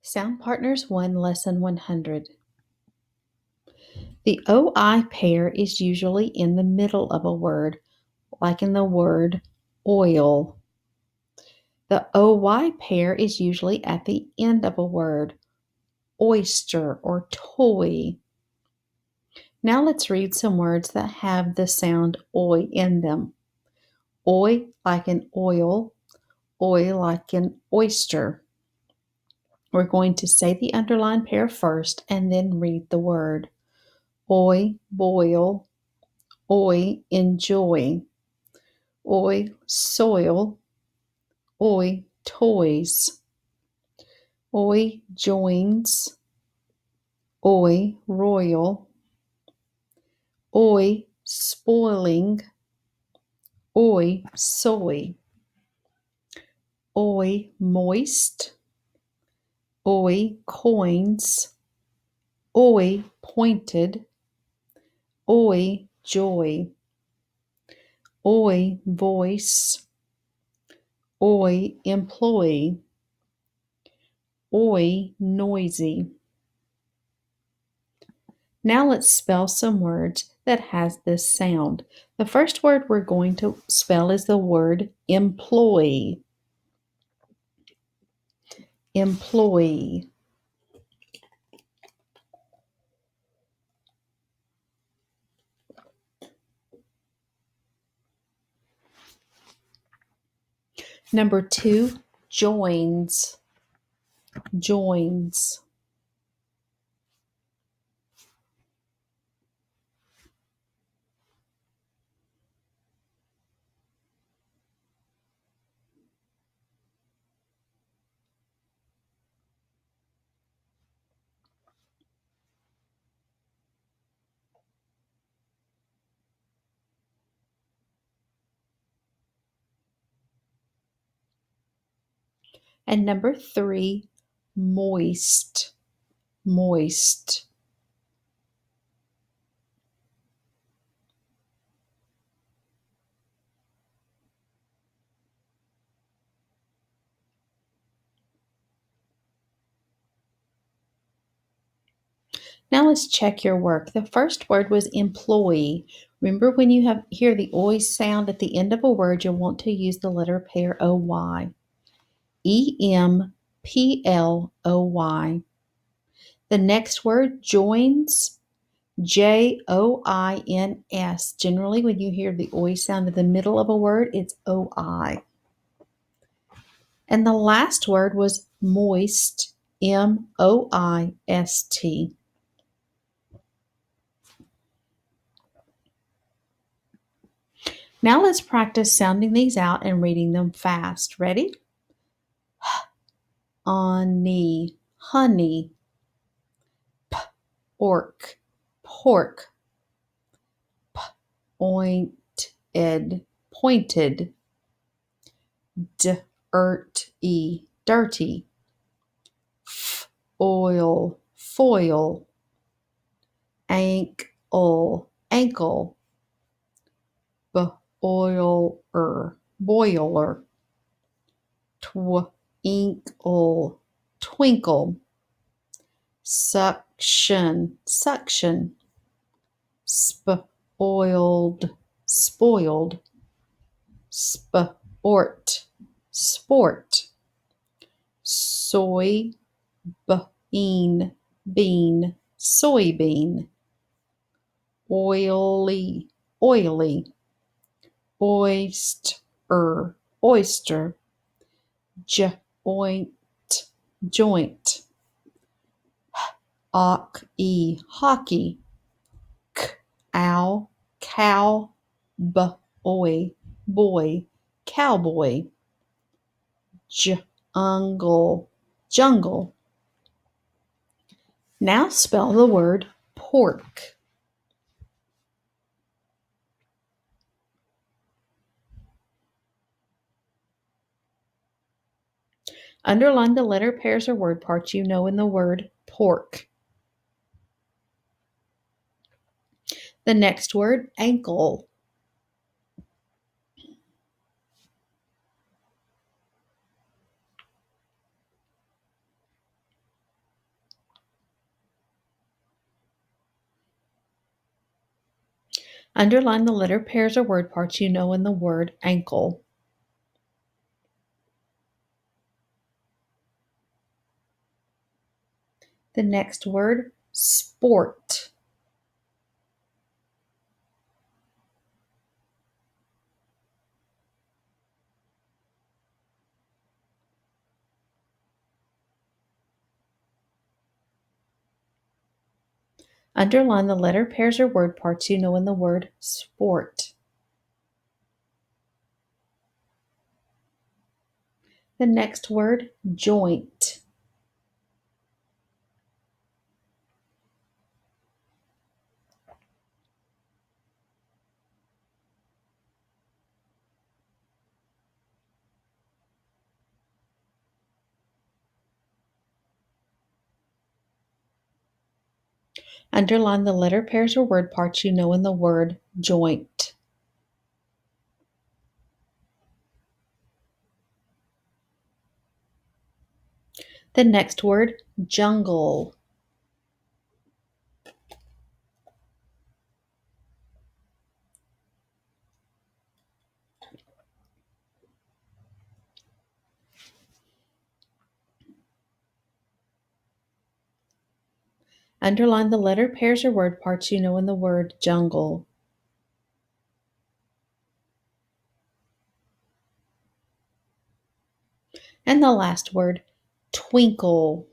Sound Partners 1, Lesson 100. The OI pair is usually in the middle of a word, like in the word oil. The OY pair is usually at the end of a word, oyster or toy. Now let's read some words that have the sound oi in them. Oi like in oil, oi like in oyster. We're going to say the underlined pair first and then read the word. Oi, boil, oi, enjoy, oi, soil, oi, toys, oi, joins, oi, royal, oi, spoiling, oi, soy, oi, moist, oi, coins, oi, pointed, oi, joy, oi, voice, oi, employee, oi, noisy. Now let's spell some words that has this sound. The first word we're going to spell is the word employee. Employee. Number 2, joins. Joins. And number 3, moist. Moist. Now let's check your work. The first word was employee. Remember when you hear the oi sound at the end of a word, you'll want to use the letter pair OY. EMPLOY. The next word, joins, JOINS. Generally, when you hear the oi sound in the middle of a word, it's OI. And the last word was moist, MOIST. Now let's practice sounding these out and reading them fast. Ready? Honey, honey, orc, pork, pointed, pointed, dirty, dirty, oil, foil, ankle, ankle, boiler, boiler, twinkle, twinkle, suction, suction, spoiled, spoiled, sport, sport, soy, bean, bean, soybean, oily, oily, oyster, oyster, joint, joint, hockey, cow, cow, boy, boy, cowboy, jungle, jungle. Now spell the word pork. Underline the letter pairs or word parts you know in the word pork. The next word, ankle. Underline the letter pairs or word parts you know in the word ankle. The next word, sport. Underline the letter pairs or word parts you know in the word sport. The next word, joint. Underline the letter pairs or word parts you know in the word joint. The next word, jungle. Underline the letter pairs or word parts you know in the word jungle. And the last word, twinkle.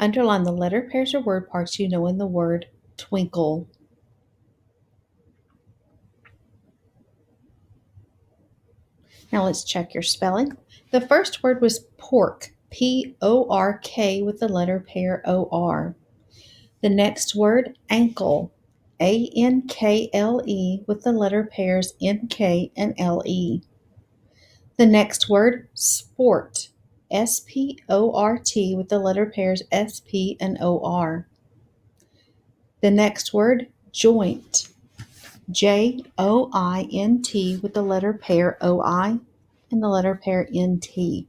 Underline the letter pairs or word parts you know in the word twinkle. Now let's check your spelling. The first word was pork, P-O-R-K with the letter pair O-R. The next word, ankle, A-N-K-L-E with the letter pairs N-K and L-E. The next word, sport, S-P-O-R-T with the letter pairs S-P and O-R. The next word, joint, J-O-I-N-T with the letter pair O-I and the letter pair N-T.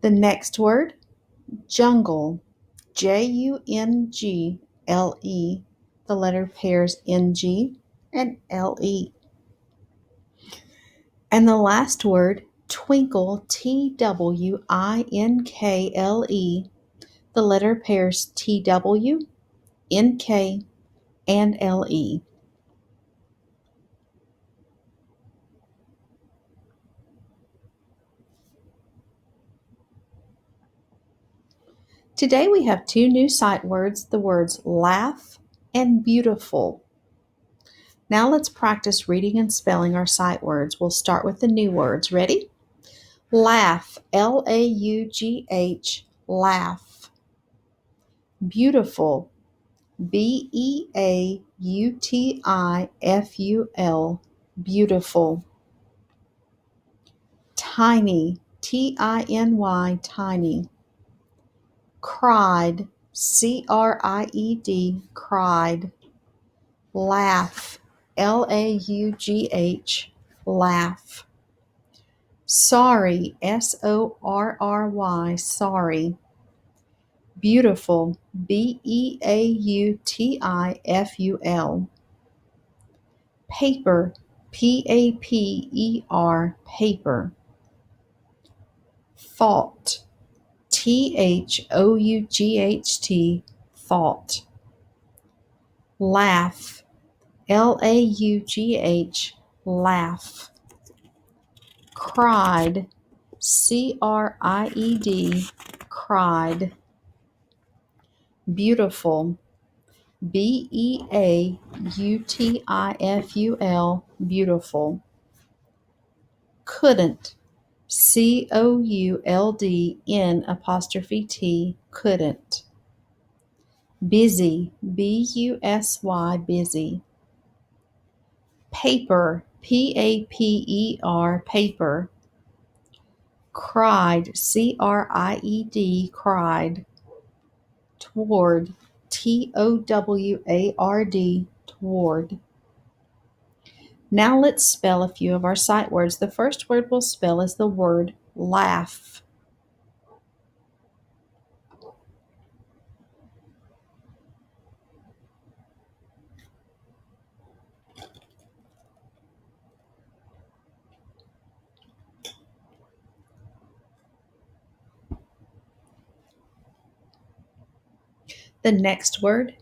The next word, jungle, Jungle, the letter pairs NG and LE. And the last word, twinkle, TWINKLE, the letter pairs TW, NK, and LE. Today we have two new sight words, the words laugh and beautiful. Now let's practice reading and spelling our sight words. We'll start with the new words. Ready? Laugh, L-A-U-G-H, laugh. Beautiful, B-E-A-U-T-I-F-U-L, beautiful. Tiny, T-I-N-Y, tiny. Cried, C-R-I-E-D, cried. Laugh, L-A-U-G-H, laugh. Sorry, S-O-R-R-Y, sorry. Beautiful, B-E-A-U-T-I-F-U-L. Paper, P-A-P-E-R, paper. Thought, T-H-O-U-G-H-T, thought. Laugh, L-A-U-G-H, laugh. Cried, C-R-I-E-D, cried. Beautiful, B-E-A-U-T-I-F-U-L, beautiful. Couldn't, C-O-U-L-D-N', couldn't. Busy, B-U-S-Y, busy. Paper, P-A-P-E-R, paper. Cried, C-R-I-E-D, cried. Toward, T-O-W-A-R-D, toward. Now let's spell a few of our sight words. The first word we'll spell is the word laugh. The next word,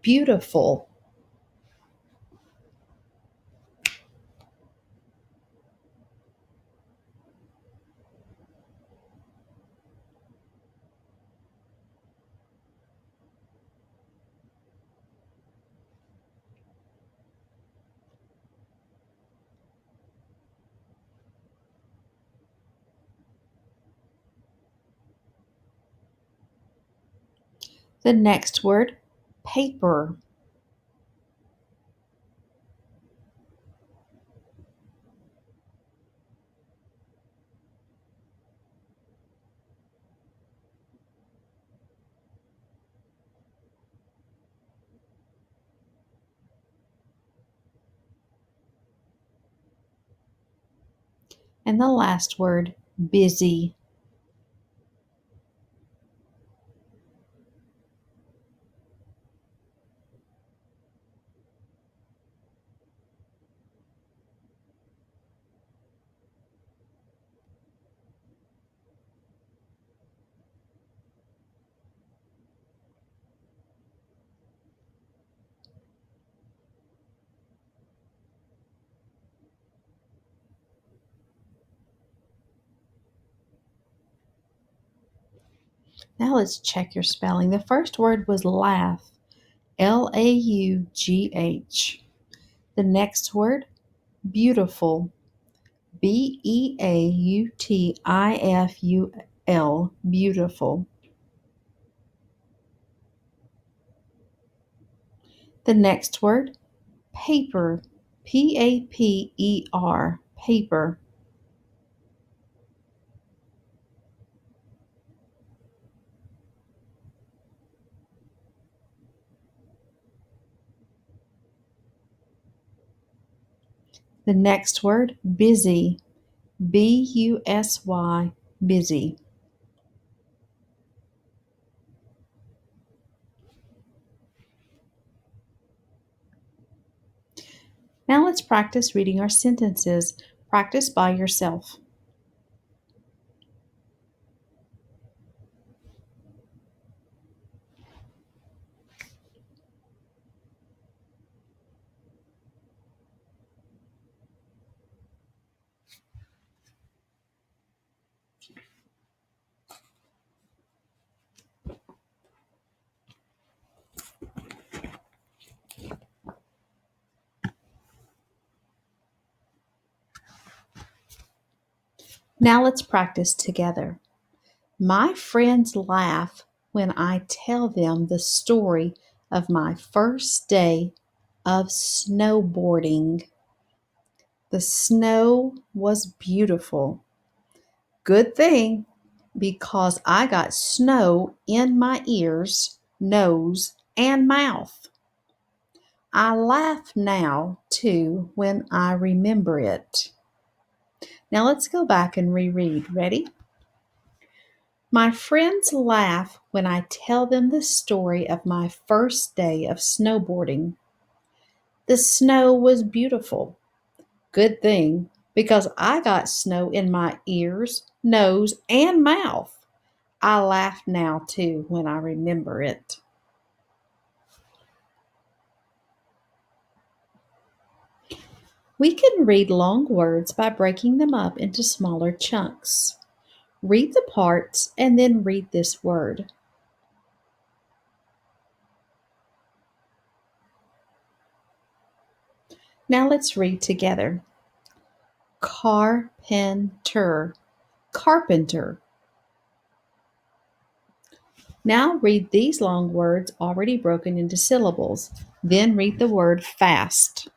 beautiful. The next word, paper. And the last word, busy. Now let's check your spelling. The first word was laugh, Laugh. The next word, beautiful, Beautiful, beautiful. The next word, paper, Paper, paper. The next word, busy, Busy, busy. Now let's practice reading our sentences. Practice by yourself. Now let's practice together. My friends laugh when I tell them the story of my first day of snowboarding. The snow was beautiful. Good thing, because I got snow in my ears, nose, and mouth. I laugh now, too, when I remember it. Now let's go back and reread. Ready? My friends laugh when I tell them the story of my first day of snowboarding. The snow was beautiful. Good thing, because I got snow in my ears, nose, and mouth. I laugh now too when I remember it. We can read long words by breaking them up into smaller chunks. Read the parts and then read this word. Now let's read together. Carpenter, carpenter. Now read these long words already broken into syllables. Then read the word fast.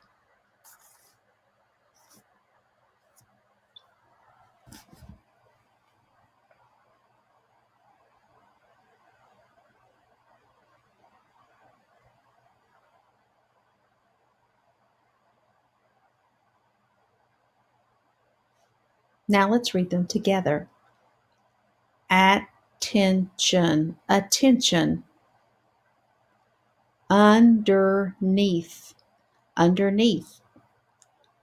Now let's read them together. Attention, attention. Underneath, underneath.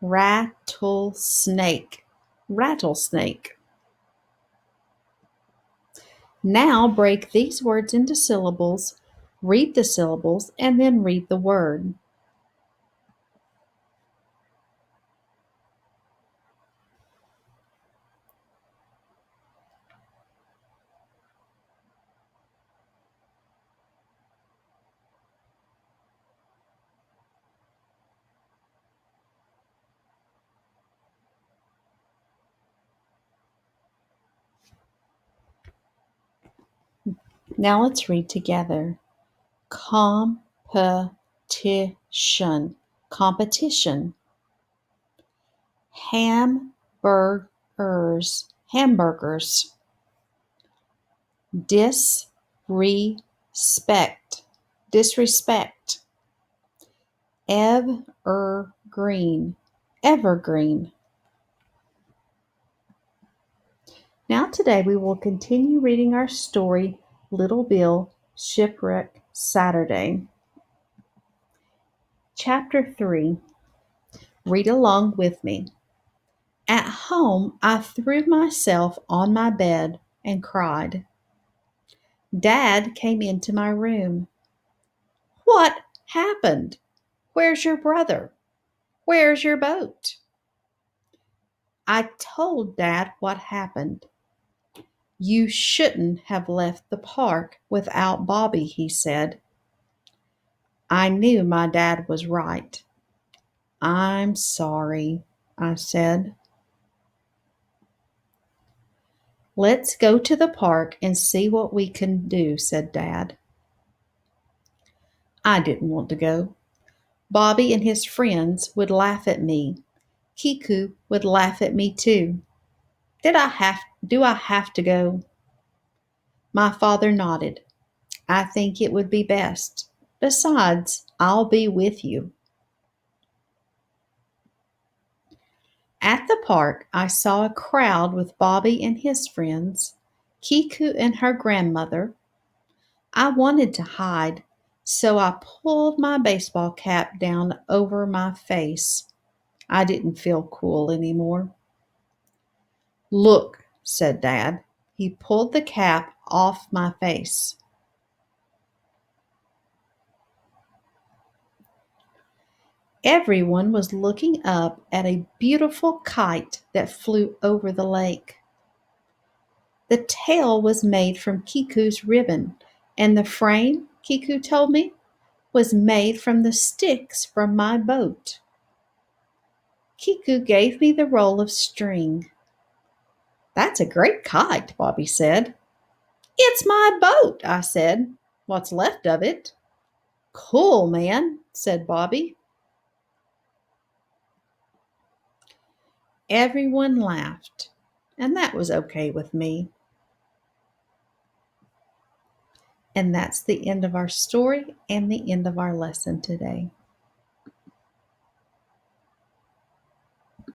Rattlesnake, rattlesnake. Now break these words into syllables, read the syllables, and then read the word. Now let's read together. Competition, competition. Hamburgers, hamburgers. Disrespect, disrespect. Evergreen, evergreen. Now today we will continue reading our story, Little Bill Shipwreck Saturday. Chapter 3. Read along with me. At home, I threw myself on my bed and cried. Dad came into my room. What happened? Where's your brother? Where's your boat? I told Dad what happened. You shouldn't have left the park without Bobby, he said. I knew my dad was right. I'm sorry, I said. Let's go to the park and see what we can do, said Dad. I didn't want to go. Bobby and his friends would laugh at me. Kiku would laugh at me too. Do I have to go? My father nodded. I think it would be best. Besides, I'll be with you. At the park, I saw a crowd with Bobby and his friends, Kiku and her grandmother. I wanted to hide, so I pulled my baseball cap down over my face. I didn't feel cool anymore. Look, said Dad. He pulled the cap off my face. Everyone was looking up at a beautiful kite that flew over the lake. The tail was made from Kiku's ribbon, and the frame, Kiku told me, was made from the sticks from my boat. Kiku gave me the roll of string. That's a great kite, Bobby said. It's my boat, I said. What's left of it. Cool, man, said Bobby. Everyone laughed, and that was okay with me. And that's the end of our story and the end of our lesson today.